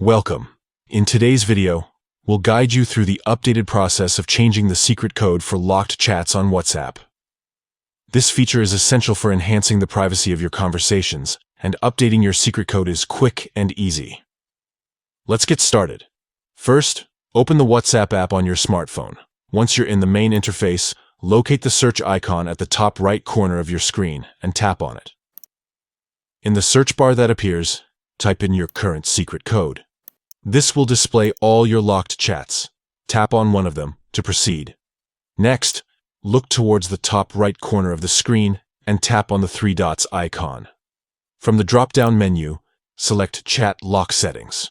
Welcome. In today's video, we'll guide you through the updated process of changing the secret code for locked chats on WhatsApp. This feature is essential for enhancing the privacy of your conversations, and updating your secret code is quick and easy. Let's get started. First, open the WhatsApp app on your smartphone. Once you're in the main interface, locate the search icon at the top right corner of your screen and tap on it. In the search bar that appears, type in your current secret code. This will display all your locked chats. Tap on one of them to proceed. Next, look towards the top right corner of the screen and tap on the three dots icon. From the drop-down menu, select Chat Lock Settings.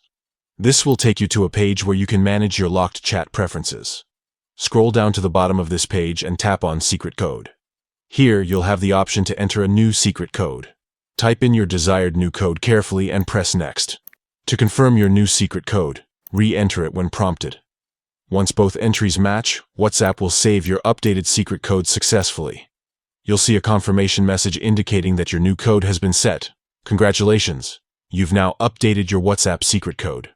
This will take you to a page where you can manage your locked chat preferences. Scroll down to the bottom of this page and tap on Secret Code. Here, you'll have the option to enter a new secret code. Type in your desired new code carefully and press Next. To confirm your new secret code, re-enter it when prompted. Once both entries match, WhatsApp will save your updated secret code successfully. You'll see a confirmation message indicating that your new code has been set. Congratulations! You've now updated your WhatsApp secret code.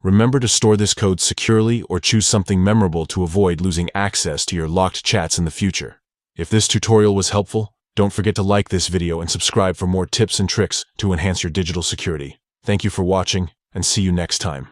Remember to store this code securely or choose something memorable to avoid losing access to your locked chats in the future. If this tutorial was helpful, don't forget to like this video and subscribe for more tips and tricks to enhance your digital security. Thank you for watching, and see you next time.